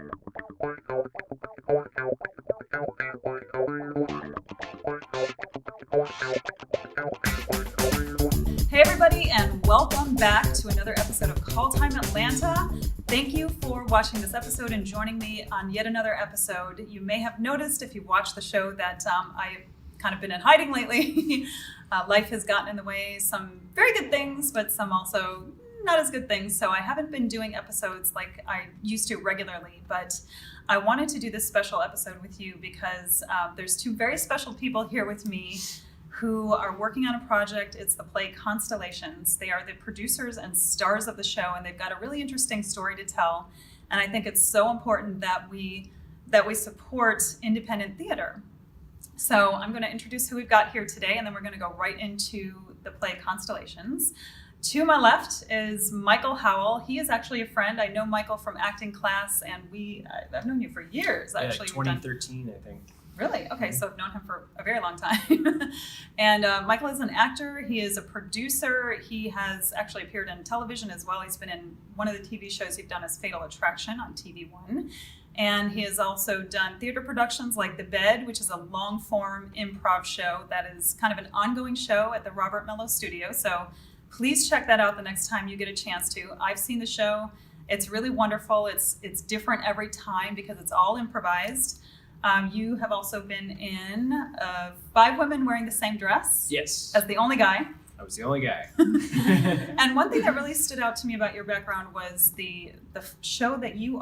Hey everybody, and welcome back to another episode of Call Time Atlanta. Thank you for watching this episode and joining me on yet another episode. You may have noticed if you've watched the show that I've kind of been in hiding lately. Life has gotten in the way, some very good things, but some also not as good things. So I haven't been doing episodes like I used to regularly, but I wanted to do this special episode with you because there's two very special people here with me who are working on a project. It's the play Constellations. They are the producers and stars of the show, and they've got a really interesting story to tell. And I think it's so important that we support independent theater. So I'm going to introduce who we've got here today, and then we're going to go right into the play Constellations. To my left is Michael Howell. He is actually a friend. I know Michael from acting class, and I've known you for years. Actually, 2013, I think. Really? Okay, so I've known him for a very long time. And Michael is an actor. He is a producer. He has actually appeared in television as well. He's been in one of the TV shows you've done as Fatal Attraction on TV One. And he has also done theater productions like The Bed, which is a long-form improv show that is kind of an ongoing show at the Robert Mello Studio. So please check that out the next time you get a chance to. I've seen the show. It's really wonderful. It's different every time because it's all improvised. You have also been in 5 Women Wearing the Same Dress. Yes. As the only guy. I was the only guy. And one thing that really stood out to me about your background was the show that you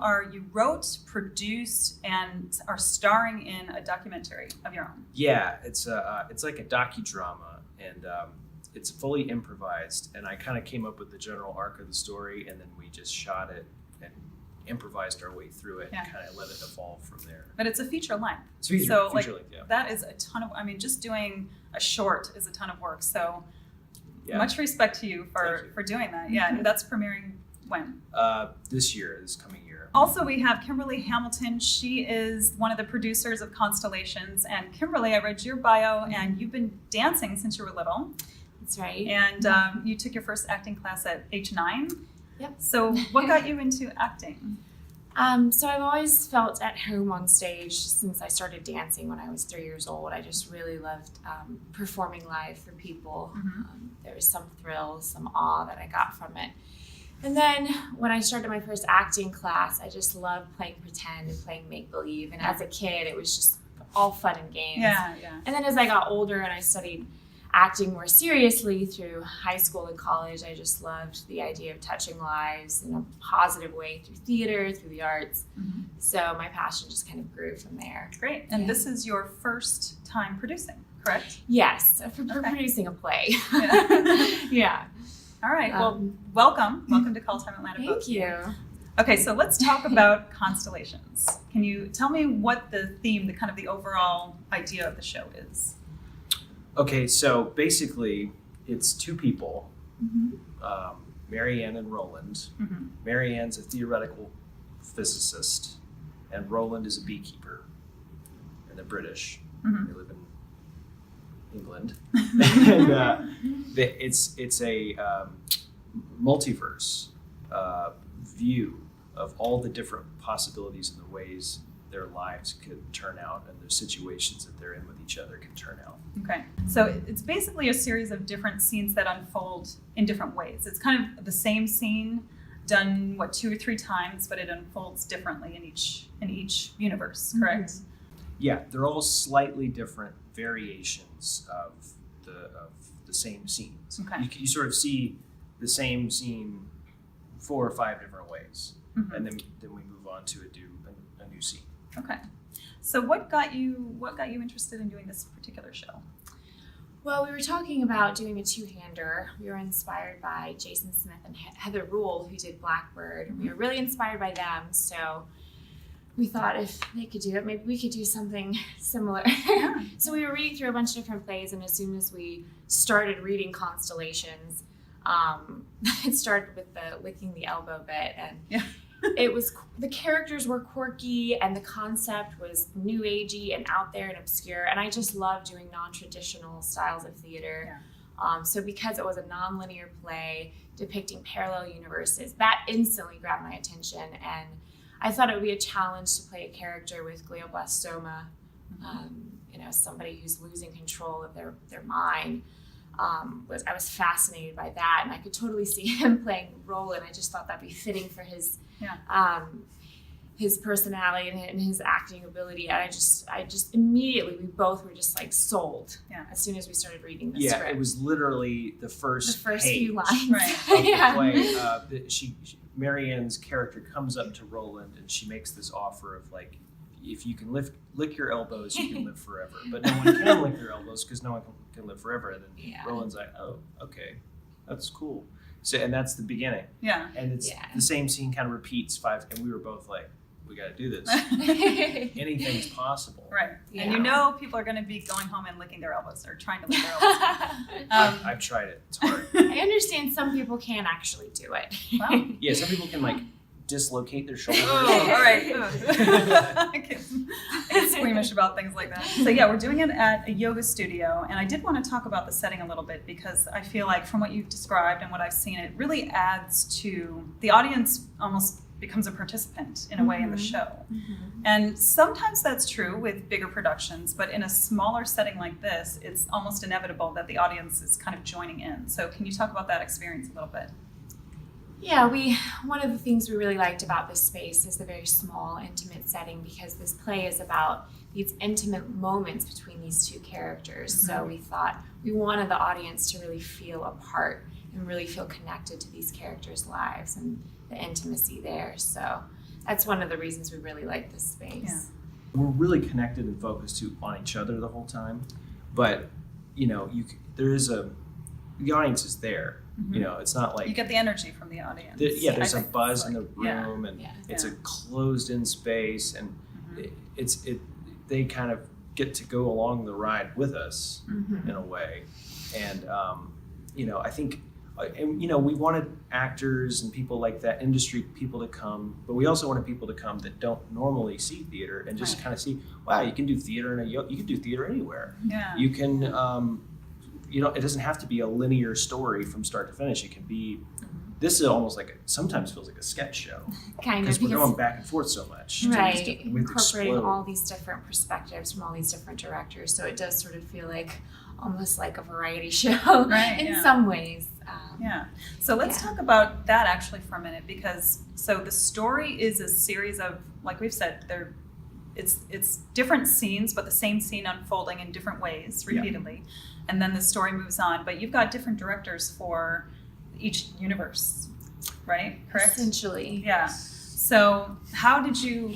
wrote, produced, and are starring in a documentary of your own. Yeah, it's like a docudrama, and it's fully improvised. And I kind of came up with the general arc of the story, and then we just shot it and improvised our way through it and kind of let it evolve from there. But it's a feature length. It's feature length, yeah. That is a ton of, just doing a short is a ton of work. So much respect to you for doing that. Yeah, and that's premiering when? This coming year. Also, we have Kimberly Hamilton. She is one of the producers of Constellations. And Kimberly, I read your bio, and you've been dancing since you were little. That's right. And you took your first acting class at age 9. Yep. So what got you into acting? So I've always felt at home on stage since I started dancing when I was 3 years old. I just really loved performing live for people. Mm-hmm. There was some thrill, some awe that I got from it. And then when I started my first acting class, I just loved playing pretend and playing make-believe. And as a kid, it was just all fun and games. Yeah. And then as I got older and I studied acting more seriously through high school and college, I just loved the idea of touching lives in a positive way through theater, through the arts. Mm-hmm. So my passion just kind of grew from there. Great. And this is your first time producing, correct? Yes, for producing a play. Yeah. Yeah. All right. Well, welcome. Welcome to Call Time Atlanta. Thank you. Okay, so let's talk about Constellations. Can you tell me what the theme, the overall idea of the show is? Okay, so basically, it's 2 people, Marianne and Roland. Mm-hmm. Marianne's a theoretical physicist, and Roland is a beekeeper. And they're British. Mm-hmm. They live in England. And it's a multiverse view of all the different possibilities and the ways their lives could turn out and the situations that they're in with each other can turn out. Okay, so it's basically a series of different scenes that unfold in different ways. It's kind of the same scene done 2 or 3 times, but it unfolds differently in each universe, correct? Mm-hmm. Yeah, they're all slightly different variations of the same scenes. Okay. You sort of see the same scene 4 or 5 different ways, Mm-hmm. and then we move on to a new scene. Okay. So what got you interested in doing this particular show? Well, we were talking about doing a 2-hander. We were inspired by Jason Smith and Heather Rule, who did Blackbird. We were really inspired by them, so we thought if they could do it, maybe we could do something similar. Yeah. So we were reading through a bunch of different plays, and as soon as we started reading Constellations, it started with the licking the elbow bit, and it was, the characters were quirky and the concept was new agey and out there and obscure, and I just love doing non-traditional styles of theater. So because it was a non-linear play depicting parallel universes, that instantly grabbed my attention, and I thought it would be a challenge to play a character with glioblastoma, somebody who's losing control of their mind. I was fascinated by that, and I could totally see him playing Roland. I just thought that'd be fitting for his personality and his acting ability. And I just immediately, we both were just like sold as soon as we started reading the script. Yeah, it was literally the first page few lines right. of the play. Marianne's character comes up to Roland and she makes this offer of like, if you can lick your elbows, you can live forever. But no one can lick their elbows because no one can live forever. And then Roland's like, oh, okay, that's cool. So, and that's the beginning. Yeah. And it's the same scene kind of repeats 5, and we were both like, we got to do this. Anything's possible. Right. Yeah. And people are going to be going home and licking their elbows or trying to lick their elbows. I've tried it. It's hard. I understand some people can actually do it. Wow. Yeah, some people can like dislocate their shoulders. Oh, all right. I get squeamish about things like that. So yeah, we're doing it at a yoga studio, and I did want to talk about the setting a little bit because I feel like from what you've described and what I've seen, it really adds to the audience. Almost becomes a participant in a way in the show. And sometimes that's true with bigger productions, but in a smaller setting like this, it's almost inevitable that the audience is kind of joining in. So can you talk about that experience a little bit? Yeah, one of the things we really liked about this space is the very small, intimate setting, because this play is about these intimate moments between these two characters. So we thought we wanted the audience to really feel a part and really feel connected to these characters' lives and the intimacy there. So that's one of the reasons we really like this space. Yeah. We're really connected and focused on each other the whole time, but the audience is there. It's not like You get the energy from the audience. There's I a think buzz it's in the like- room, and Yeah. it's a closed-in space, and they kind of get to go along the ride with us in a way, and I think. We wanted actors and people like that, industry people to come, but we also wanted people to come that don't normally see theater and just kind of see, wow, you can do theater you can do theater anywhere. Yeah. You can, it doesn't have to be a linear story from start to finish. It can be, this is almost like, sometimes feels like a sketch show. Kind of, because we're going back and forth so much. Right, We have to incorporating explode. all these different perspectives from all these different directors. So it does sort of feel like almost like a variety show in some ways. So let's talk about that actually for a minute, because the story is a series of, like we've said, it's different scenes, but the same scene unfolding in different ways repeatedly, and then the story moves on. But you've got different directors for each universe, right? Correct. Essentially. Yeah. So how did you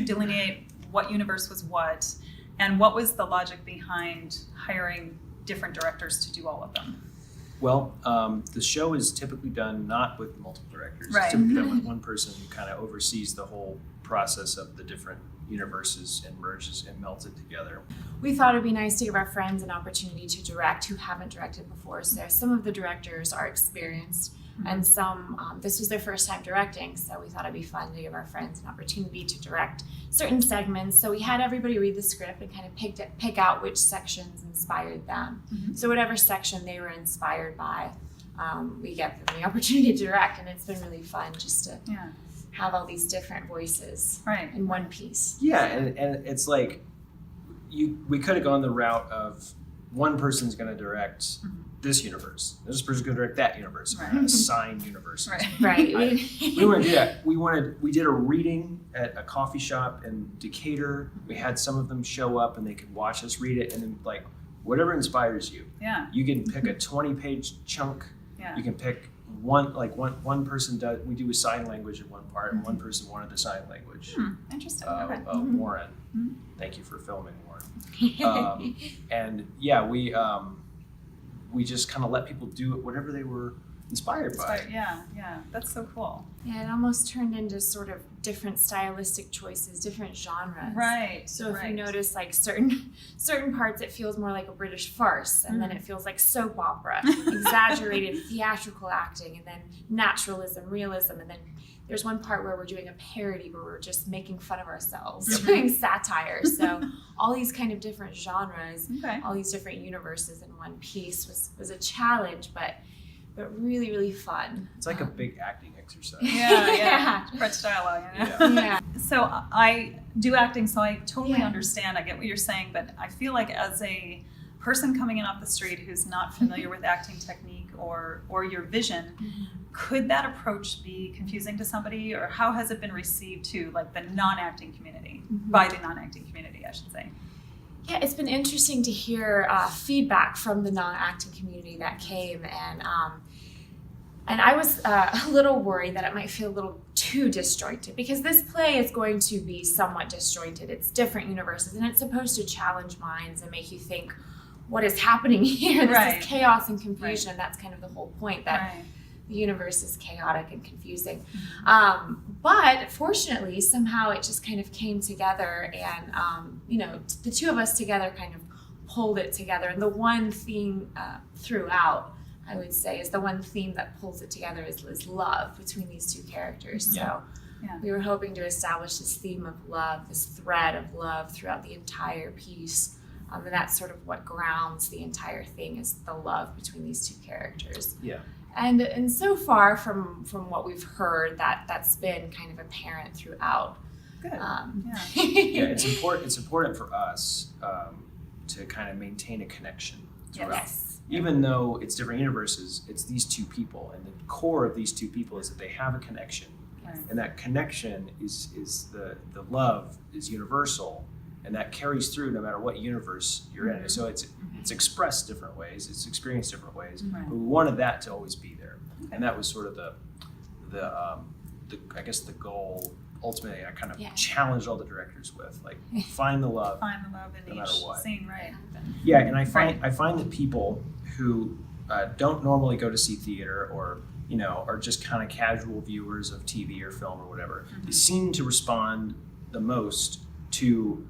delineate what universe was what, and what was the logic behind hiring different directors to do all of them? Well, the show is typically done not with multiple directors. Right. It's typically done with one person who kind of oversees the whole process of the different universes and merges and melts it together. We thought it'd be nice to give our friends an opportunity to direct who haven't directed before. So some of the directors are experienced, and some, this was their first time directing, so we thought it'd be fun to give our friends an opportunity to direct certain segments. So we had everybody read the script and kind of pick out which sections inspired them. So whatever section they were inspired by, we get them the opportunity to direct, and it's been really fun just to have all these different voices in one piece. Yeah, and it's like, we could have gone the route of one person's going to direct this universe, this person's going to direct that universe, we're going to assign universes. Right. We want to do that. We did a reading at a coffee shop in Decatur. We had some of them show up and they could watch us read it, and then like whatever inspires you. Yeah. You can pick a 20-page chunk. Yeah. You can pick one person we do a sign language in one part, and one person wanted the sign language. Interesting. Warren. Thank you for filming, Warren. And yeah, we just kind of let people do it, whatever they were inspired by. Yeah, that's so cool. Yeah, it almost turned into sort of different stylistic choices, different genres. Right. So if you notice, like certain parts, it feels more like a British farce, and then it feels like soap opera, exaggerated theatrical acting, and then naturalism, realism, and then there's one part where we're doing a parody where we're just making fun of ourselves, doing satire. So all these kind of different genres, all these different universes in one piece was a challenge, but really, really fun. It's like a big acting exercise. Yeah. French dialogue. Yeah. So I do acting, so I totally Yeah. understand. I get what you're saying, but I feel like as a person coming in off the street who's not familiar with acting technique or your vision, could that approach be confusing to somebody, or how has it been received to like the non-acting community, by the non-acting community, I should say? Yeah, it's been interesting to hear feedback from the non-acting community that came, and I was a little worried that it might feel a little too disjointed, because this play is going to be somewhat disjointed. It's different universes, and it's supposed to challenge minds and make you think, what is happening here? This is chaos and confusion. Right. That's kind of the whole point, that Right. the universe is chaotic and confusing. But fortunately, somehow it just kind of came together, and the two of us together kind of pulled it together. And the one theme throughout, I would say, is the one theme that pulls it together is love between these two characters. Yeah. So Yeah. we were hoping to establish this theme of love, this thread of love throughout the entire piece. And that's sort of what grounds the entire thing, is the love between these two characters. Yeah. And so far from what we've heard, that's been kind of apparent throughout. Good. Yeah, it's important for us to kind of maintain a connection throughout. Yes. Even though it's different universes, it's these two people, and the core of these two people is that they have a connection, Right. and that connection is the love is universal, and that carries through no matter what universe you're in. So it's expressed different ways, it's experienced different ways, Right. but we wanted that to always be there, Okay. and that was sort of the I guess the goal. Ultimately, I kind of Yeah. challenged all the directors with, like, find the love. Find the love in No matter each what. scene, right? Yeah, and I find that people who don't normally go to see theater, or are just kind of casual viewers of TV or film or whatever, they seem to respond the most to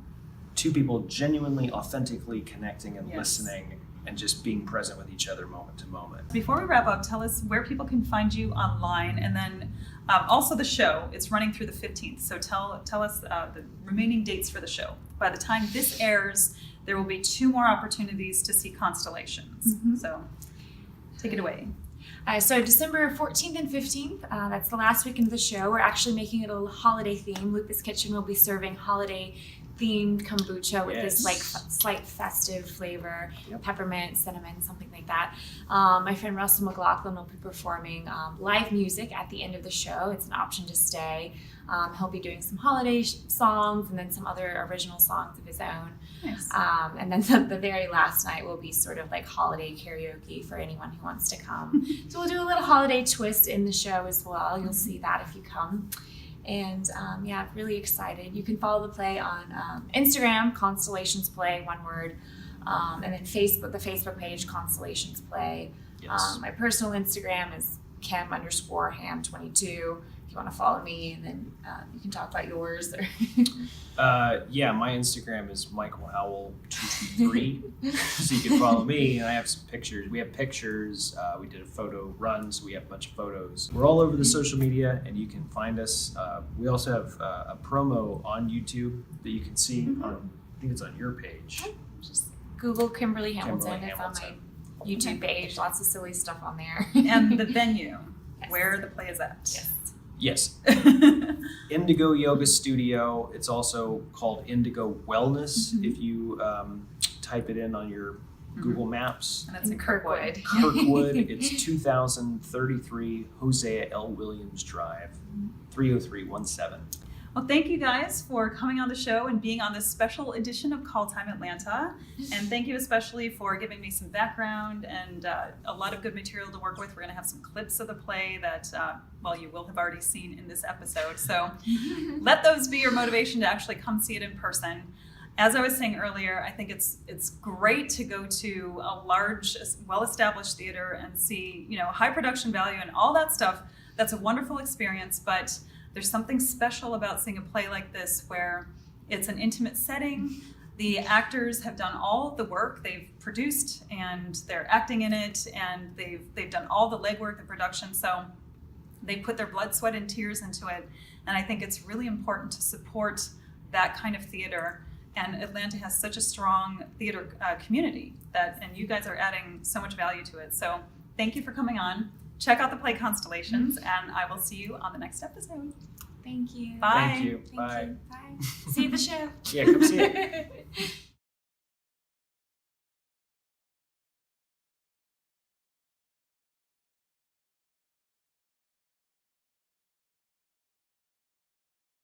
two people genuinely, authentically connecting and Yes. listening and just being present with each other moment to moment. Before we wrap up, tell us where people can find you online, and then also the show. It's running through the 15th, so tell us the remaining dates for the show. By the time this airs, there will be 2 more opportunities to see Constellations. So take it away. So December 14th and 15th, that's the last weekend of the show. We're actually making it a holiday theme. Lupus Kitchen will be serving holiday themed kombucha with this like slight festive flavor, peppermint, cinnamon, something like that. My friend Russell McLaughlin will be performing live music at the end of the show. It's an option to stay. He'll be doing some holiday songs and then some other original songs of his own. Nice. And then the very last night will be sort of like holiday karaoke for anyone who wants to come. So we'll do a little holiday twist in the show as well. You'll see that if you come. And really excited. You can follow the play on Instagram, Constellations Play, one word. And then Facebook, the Facebook page, Constellations Play. Yes. My personal Instagram is Kim_Ham22. If you want to follow me, and then you can talk about yours. Or My Instagram is Michael Howell 223, so you can follow me. And I have some pictures. We have pictures. We did a photo run, so we have a bunch of photos. We're all over the social media, and you can find us. We also have a promo on YouTube that you can see. On, I think it's on your page. just Google Kimberly Hamilton. Kimberly It's on Hamilton. my YouTube page. Lots of silly stuff on there. And the venue, Yes. where the play is at. Yes. Yes. Indigo Yoga Studio. It's also called Indigo Wellness if you type it in on your Google Maps. And that's in In Kirkwood. Kirkwood. Kirkwood. It's 2033 Hosea L. Williams Drive, 30317. Well, thank you guys for coming on the show and being on this special edition of Call Time Atlanta. And thank you especially for giving me some background and a lot of good material to work with. We're going to have some clips of the play that, you will have already seen in this episode. So let those be your motivation to actually come see it in person. As I was saying earlier, I think it's great to go to a large, well-established theater and see, high production value and all that stuff. That's a wonderful experience, but there's something special about seeing a play like this where it's an intimate setting. The actors have done all of the work. They've produced and they're acting in it, and they've done all the legwork, the production. So they put their blood, sweat, and tears into it. And I think it's really important to support that kind of theater. And Atlanta has such a strong theater community and you guys are adding so much value to it. So thank you for coming on. check out the play Constellations, and I will see you on the next episode. Thank you. Bye. Thank you. Thank Bye. you. Bye. See the show. Yeah, come see it.